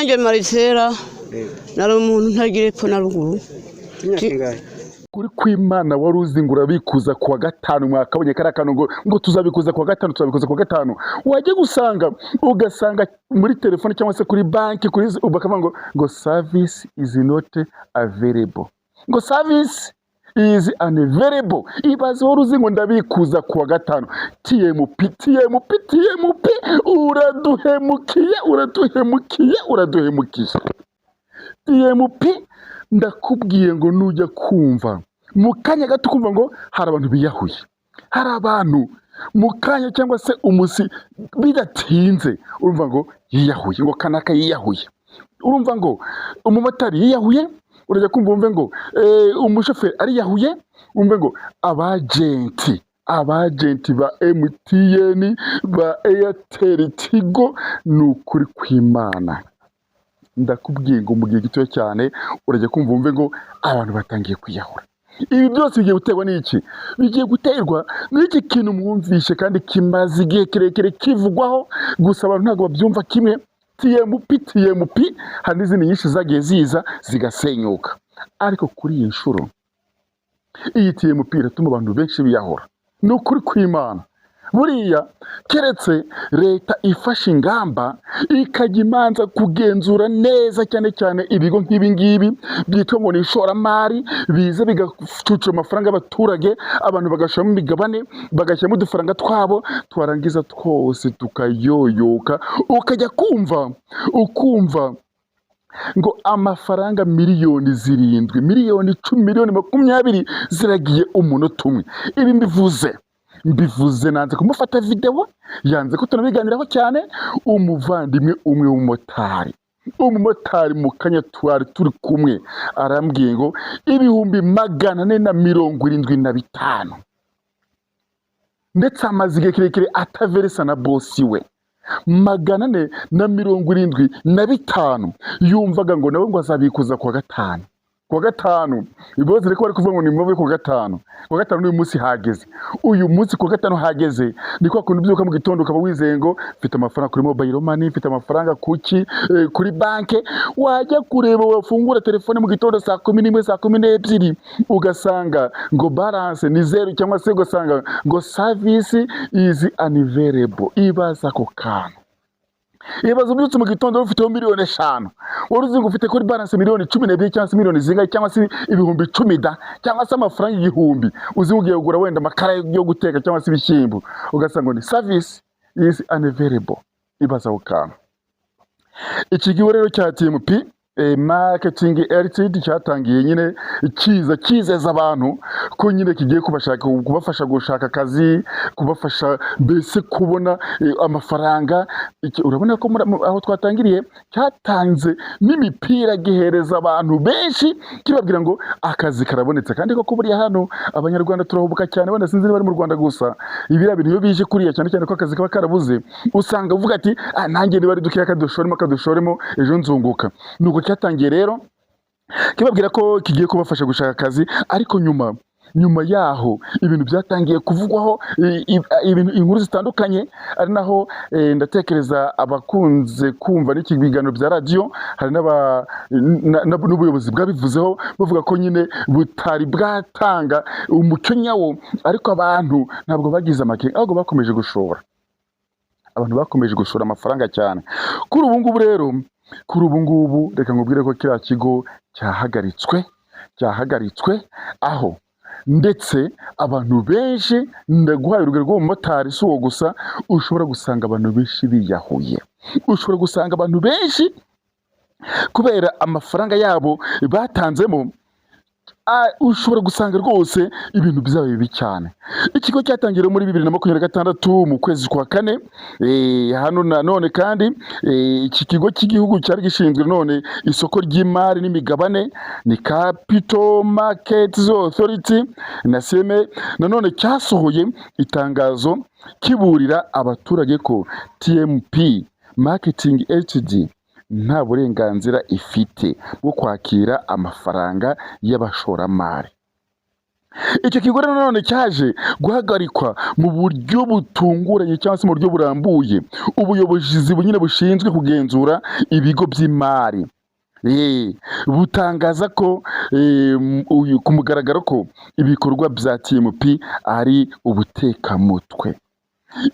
nanjye Marisera nari umuntu ntagira epfo na ruguru. Kuri kw'Imana wari uzi ngo urabikuza kuwa gatanu mwakabonye kari akantu ngo tuzabikuza kuwa gatanu tuzabikuza kuwa gatanu, wajya ugasanga muri telefone cyangwa se kuri banki bakavuga ngo service is not available, ngo service is unavailable. Ibaze wari uzi ngo ndabikuza kuwa gatanu. TMP uraduhemukiye. TMP ndakubwiye ngo nujya kumva mu kanya gato kumva ngo hari abantu biyahuye, hari abantu mu kanya cyangwa se umusi bidatinze urumva ngo yiyahuye, ngo kanaka yiyahuye, urumva ngo umumotari yiyahuye, urajya kumva umve ngo umushoferi ari yahuye, umve ngo abagenti ba MTN ba Airtel Tigo. Nukuri kw'Imana ndakubwiye ngo mu gihe gito cyane urajya kumva umve ngo abantu batangiye kwiyahura. Ibi byose bigiye guterwa n'iki? Bigiye guterwa n'iki kintu mwumvishe kandi kimaze igihe kirekire kivugwaho, gusa abantu ntabwo babyumva kimwe. TMP hari n'izindi nyinshi zagiye ziza zigasenyuka, ariko kuri iyi nshuro iyi TMP iratuma abantu benshi biyahura. Ni ukuri kw'Imana. Buriya keretse leta ifashe ingamba ikajya imanza kugenzura neza cyane cyane ibigo nk'ibi ngibi byitwa ngo ni ishoramari, biza bigacucura amafaranga y'abaturage, abantu bagashiramo imigabane, bagashyiramo udufaranga twabo, twarangiza twose tukayoyoka, ukajya ukumva ngo amafaranga miliyoni 7, miliyoni 10, miliyoni 20 ziragiye umunota umwe. Ibi mbivuze nanze kumufata video, yanze ko tunabiganiraho cyane. Umuvandimwe umwe umumotari mu kanya turi kumwe arambwiye ngo 475 ndetse amaze igihe kirekire ataveresa na bosi we 475 yumvaga ngo nawe ngo azabikuza kuwa gatanu. Ibibazo reko bari kuvuga ngo ni muve kuwa gatanu n'uyu munsi hageze. Uyu munsi kuwa gatanu hageze, niko akunda byuka mu gitondo ukaba wizeye ngo mfite amafaranga kuri mobile money, mfite amafaranga kuri banke. Wajya kureba wafungura telefone mu gitondo saa 11 saa 12 ugasanga ngo balance ni 0 cyangwa se ugasanga ngo service is unavailable. Ibaza ko kana Ibaza ubyutse mu gitondo ufite miliyoni 5, wari uzi ngo ufite kuri balance miliyoni 12 cyangwa se miliyoni zingahe cyangwa se ibihumbi 10 cyangwa se amafaranga 1000, uzi ugiye kugura wenda amakara yo guteka cyangwa se ibishyimbo, ugasanga ngo ni service is unavailable. Ibaza ukana ikigiwe rero cya TMP marketing LTD cyatangiye nyine kizeza abantu ko nyine kigiye kubafasha gushaka akazi, kubafasha mbese kubona amafaranga. Urabona ko aho twatangiriye cyatanze n'imipira gihereza abantu benshi kibabwira ngo akazi karabonetse. Kandi ko buriya hano abanyarwanda turahubuka cyane, wenda sinzi bari mu Rwanda gusa, ibira bintu bije kuriya cyane cyane ko akazi kaba karabuze, usanga uvuga ati nanjye ni bari dukiya kadushoremo ejo nzunguka. Nuko cyatangiye rero kibabwira ko kigiye kubafasha gushaka akazi, ariko nyuma yaho ibintu byatangiye kuvugwaho ibintu inkuru zitandukanye, ari naho ndatekereza abakunze kumva n'iki biganiro bya radio hari n'ubuyobozi bwabivuzeho bavuga ko nyine butari bwatanga umucyo nyawo, ariko abantu ntabwo bagize amakenga, ahubwo bakomeje gushora. Abantu bakomeje gushora amafaranga cyane. Kuri ubu ngubu reka nkubwire ko kiriya kigo cyahagaritswe aho ndetse abantu benshi, ndaguhaye urugero rw'umumotari si uwo gusa, ushobora gusanga abantu benshi biyahuye, ushobora gusanga abantu benshi kubera amafaranga yabo batanzemo, ushobora gusanga rwose ibintu bizaba bibi cyane. Ikigo cyatangira muri 2026 mu kwezi kwa 4. Hano nanone kandi iki kigo cy'igihugu cyari gishinzwe none isoko ry'imari n'imigabane ni Capital Markets Authority naseme nanone cyasohoye itangazo kiburira abaturage ko TMP Marketing Ltd nta burenganzira ifite bwo kwakira amafaranga y'abashoramari. icyo kigo rero nanone cyaje guhagarikwa mu buryo butunguranye cyangwa se mu buryo burambuye ubuyobozi nyine bushinzwe kugenzura ibigo by'imari butangaza ko ku mugaragaro ko ibikorwa bya TMP ari ubutekamutwe.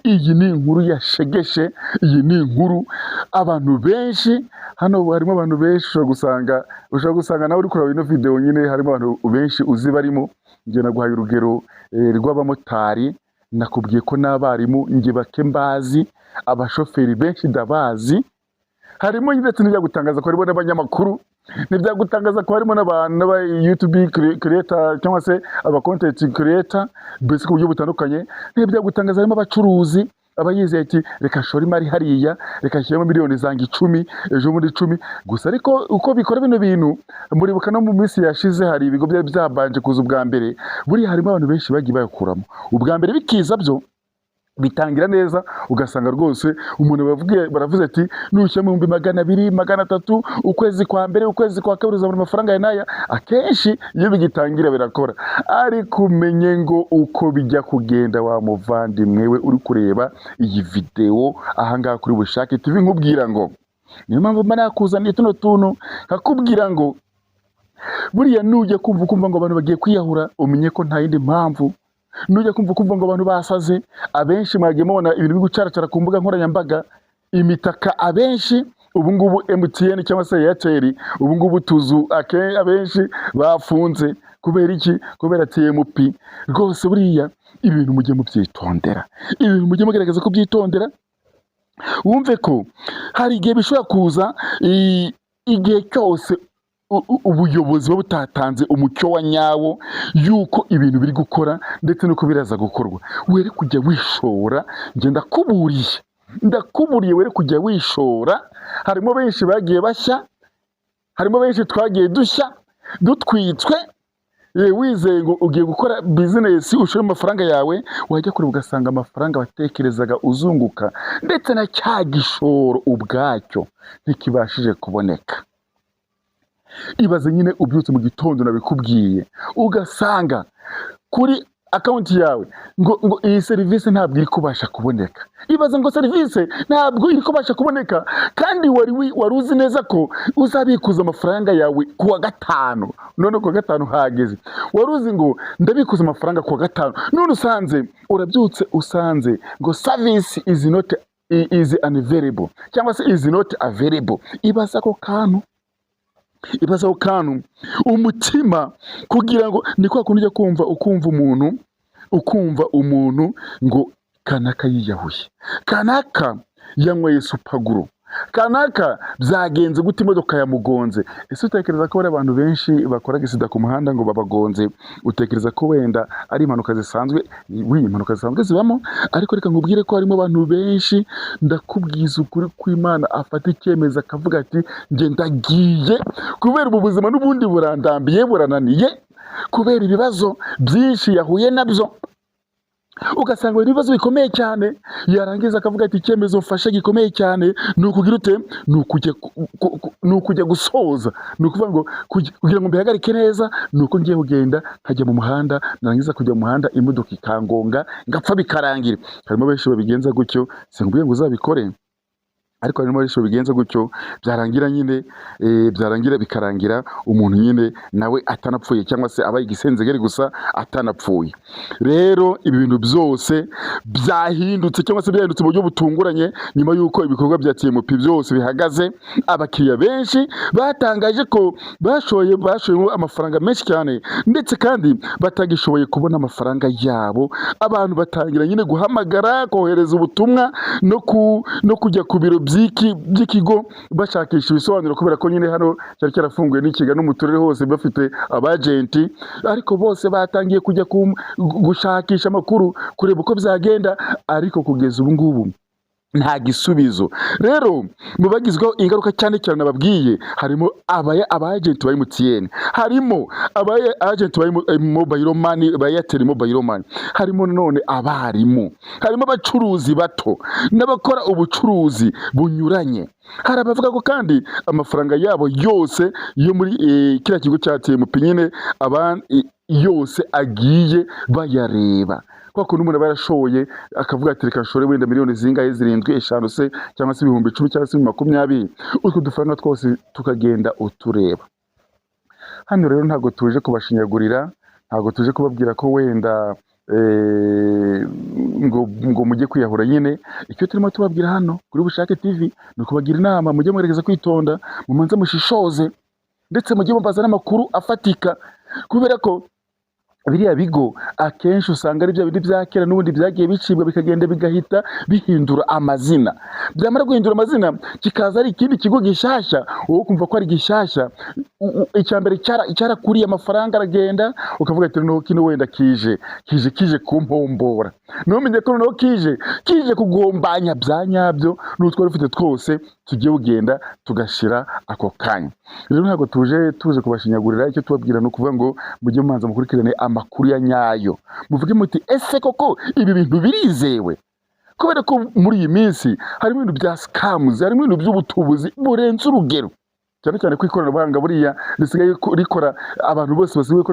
Iyi ni inkuru yashegeshe, iyi ni inkuru abantu benshi, hano harimo abantu benshi ushobora gusanga nawe uri kureba ino video nyine harimo abantu benshi uzi barimo. Njye naguhaye urugero rw'abamotari, nakubwiye ko n'abarimu njye bake mbazi, abashoferi benshi ndabazi, harimo ndetse n'ibyagutangaza ko harimo n'abanyamakuru, n'ibyagutangaza ko harimo n'aba YouTube creator cyangwa se aba content creator mbese ku buryo butandukanye, n'ibyagutangaza harimo abacuruzi abayizeye ati reka shora imari hariya, reka shyiramo miliyoni zanjye 10 ejo muri 10 gusa. Ariko uko bikora bino bintu muribuka no mu minsi yashize hari ibigo byari byabanje kuza ubwa mbere, buri harimo abantu benshi bagiye bayakuramo ubwa mbere bikiza byo bitangira neza, ugasanga rwose umuntu baravuze ati nushyira mu 200 300 ukwezi kwa mbere ukwezi kwa kabiri uzabona amafaranga ya naya. Akenshi iyo bigitangira birakora, ariko umenye ngo uko bijya kugenda wa muvandimwe we uri kureba iyi video ahangaha kuri Bushake TV, nkubwira ngo niyo mpamvu mba nakuzaniye tuno tuntu nkakubwira ngo buriya nujya kumva ngo abantu bagiye kwiyahura umenye ko nta yindi mpamvu. Nujya kumva ngo abantu basaze, abenshi mwagiye mubona ibintu bigucaracara ku mbuga nkoranyambaga, imitaka abenshi ubu ngubu MTN cyangwa se Airtel ubu ngubu tuzu abenshi bafunze. Kubera iki? Kubera TMP. Rwose buriya ibintu mujye mubyitondera, ibintu mujye mugerageza ko byitondera, wumve ko hari igihe bishobora kuza igihe cyose ubuyobozi butatanze umucyo wa nyawo yuko ibintu biri gukora ndetse nuko biraza gukorwa. Were kujya wishora, nge ndakuburiye were kujya wishora. Harimo benshi bagiye bashya, harimo benshi twagiye dushya dutwitswe, wizeye ngo ugiye gukora business ushore amafaranga yawe, wajya kure ugasanga amafaranga watekerezaga uzunguka ndetse na cya gishoro ubwacyo ntikibashije kuboneka. Ibaze nyine ubyutse mu gitondo nabikubwiye ugasanga kuri account yawe ngo iyi service ntabwo iri kubasha kuboneka. Ibaze ngo service ntabwo iri kubasha kuboneka kandi wari uzi neza ko uzabikuza amafaranga yawe kuwa gatanu, none kuwa gatanu hageze. Wari uzi ngo ndabikuza amafaranga kuwa gatanu, none urabyutse usanze ngo service is unavailable cyangwa se is not available. Ibaza ko kantu umutima kugira ngo ni kwa kundi ukumva umuntu ngo kanaka yiyahuye, kanaka yanyweye supaguru, kanaka byagenze gute imodoka yamugonze. Ese utekereza ko bari abantu benshi bakora gisida ku muhanda ngo babagonze, utekereza ko wenda ari impanuka zisanzwe? Impanuka zisanzwe zibamo, ariko reka nkubwire ko harimo abantu benshi ndakubwiza ukuri kw'Imana afata icyemezo akavuga ati nge ndagiye kubera ubu buzima n'ubundi burandambiye burananiye kubera ibibazo byinshi yahuye nabyo. Ugasanga ibibazo bikomeye cyane, yarangiza akavuga ati icyemezo mfashe gikomeye cyane ni ukugira ute, ni ukujya gusoza, ni ukuvuga ngo kugira ngo mbihagarike neza ni uko ngiye kugenda nkajya mu muhanda, narangiza kujya mu muhanda imodoka ikangonga ngapfa bikarangira. Harimo benshi babigenza gutyo, sinkubwiye ngo uzabikore, ariko harimo benshi babigenza gutyo byarangira bikarangira umuntu nyine nawe atanapfuye cyangwa se abaye igisenzegeri gusa atanapfuye. Rero ibi bintu byose byahindutse cyangwa se byahindutse mu buryo butunguranye nyuma y'uko ibikorwa bya TMP byose bihagaze. Abakiriya benshi batangaje ko bashoyemo amafaranga menshi cyane ndetse kandi batagishoboye kubona amafaranga yabo. Abantu batangira nyine guhamagara, kohereza ubutumwa no kujya ku biro by'ikigo bashakisha ibisobanuro, kubera ko nyine hano cyari cyarafunguye n'ikiga no mu turere hose bafite abagenti, ariko bose batangiye kujya gushakisha amakuru kureba uko byagenda, ariko kugeza ubu ngubu nta gisubizo. Rero mu bagizweho ingaruka cyane cyane nababwiye harimo abagenti ba MTN, harimo abagenti ba Mobile Money, ba Airtel Mobile Money, harimo none abarimu, harimo abacuruzi bato n'abakora ubucuruzi bunyuranye. Hari abavuga ko kandi amafaranga yabo yose yo muri kiriya kigo cya TMP nyine yose agiye bayareba. Kwa kuntu umuntu aba yarashoye akavuga ati reka nshore wenda miliyoni zingahe, 7, 5 se cyangwa se 10,000 cyangwa se 20, utwo dufaranga twose tukagenda utureba. Hano rero ntabwo tuje kubashinyagurira, ntabwo tuje kubabwira ko wenda ngo mujye kwiyahura nyine. Icyo turimo tubabwira hano kuri Bushake TV ni ukubagira inama, mujye mwerekeza kwitonda, mumanze mushishoze, ndetse mujye mubaza n'amakuru afatika, kubera ko biriya bigo akenshi usanga ari bya bindi bya kera n'ubundi byagiye bicibwa bikagenda bigahita bihindura amazina. Byamara guhindura amazina kikaza ari ikindi kigo gishasha, wowe kumva ko ari gishasha, icyambere cyarakuriye amafaranga aragenda, ukavuga ati no kino wenda kije kumpombora. Numenye ko no kije kugombanya bya nyabyo n'utwo rufite twose tugiye ugenda tugashira ako kanya. Rero ntabwo tuje kubashinyagurira, icyo tubabwira no kuvuga ngo mujye mumanza mukurikirane amakuru ya nyayo, muvuge muti ese koko ibi bintu birizewe? Kubera ko muri iyi minsi harimo ibintu bya scams, harimo ibintu by'ubutubuzi burenze urugero, cyane cyane ko ikoranabuhanga buriya risigaye rikora, abantu bose basigaye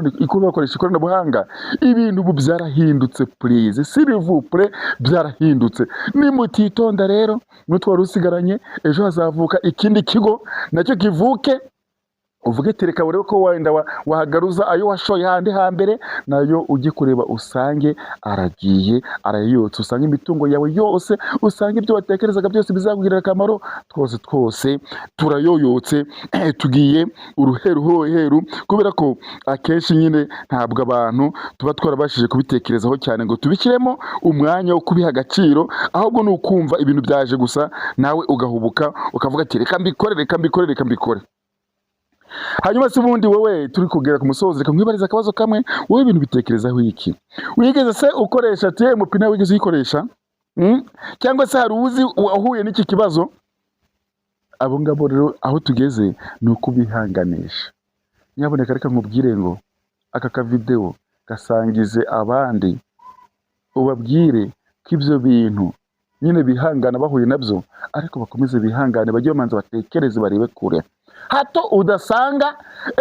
bakoresha ikoranabuhanga. Ibintu ubu byarahindutse, please s'il vous plaît, byarahindutse. Nimutitonda rero n'utwari usigaranye, ejo hazavuka ikindi kigo nacyo kivuke, uvuge tereka urebe ko wenda wahagaruza ayo washoye handi hambere, nayo ujye kureba usange aragiye arayotse, usange imitungo yawe yose, usange ibyo watekerezaga byose bizakugirira akamaro, twose turayoyotse, tugiye uruheru, kubera ko akenshi nyine ntabwo abantu tuba twarabashije kubitekerezaho cyane ngo tubikiremo umwanya wo kubiha agaciro, ahubwo ni ukumva ibintu byaje gusa nawe ugahubuka ukavuga ati reka mbikore. Hanyuma se ubundi wowe turi kugera ku musozi, reka nkwibariza akabazo kamwe, wowe ibintu bitekerezaho iki? Wigeze se ukoresha TMP nawe wigeze uyikoresha? Cyangwa se hari uzi wahuye n'iki kibazo? Abo ngabo rero aho tugeze ni ukubihanganisha. Nyaboneka reka nkubwire ngo aka kavideo gasangize abandi, ubabwire ko ibyo bintu nyine bihangana bahuye nabyo, ariko bakomeze bihangane, bajye bamanza batekereze barebe kure. Hato udasanga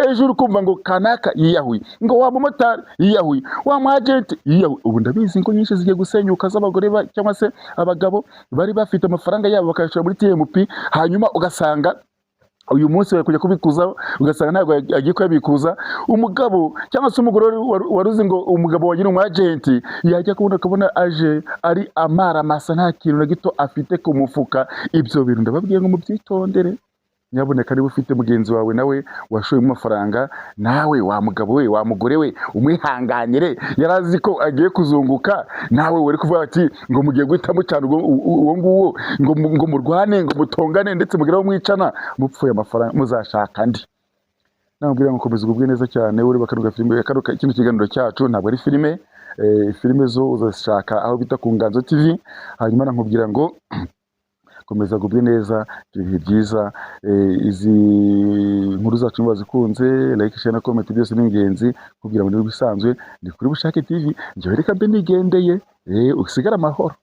ejo uri kumva ngo kanaka yiyahuye, ngo wa mumotari yiyahuye, wa mwagenti yiyahuye. Ubu ndabizi ngo nyinshi zigiye gusenyuka z'abagore cyangwa se abagabo bari bafite amafaranga yabo bakayashora muri TMP, hanyuma ugasanga uyu munsi bari kujya kubikuzaho, ugasanga ntabwo agiye kuyabikuza. Umugabo cyangwa se umugore waruzi ngo umugabo wagira umwagenti, yajya kubona aje ari amaramasa, nta kintu na gito afite ku mufuka. Ibyo bintu ndababwiye ngo mubyitondere. Nyaboneka niba ufite mugenzi wawe nawe washoye mu mafaranga, nawe wa mugabo we wa mugore we umwihanganire, yarazi ko agiye kuzunguka, nawe wari kuvuga ati ngo mugiye guhitamo cyane uwo nguwo, ngo murwane, ngo mutongane, ndetse mugeraho mwicana, mupfuye amafaranga muzashaka andi. Nambwira ngo komeza ubwe neza cyane, uri bakaruga filime kino kiganiro cyacu ntabwo ari filime. Filime zo uzashaka aho bita ku Nganzo TV. Hanyuma nkubwira ngo komeza gubwe neza, ibihe byiza. Izi nkuru zacu bazikunze, like, share na comment, byose ni ingenzi kugira ngo nibisanzwe. Ndi kuri Bushake TV, njye reka mbe nigendeye, usigara amahoro.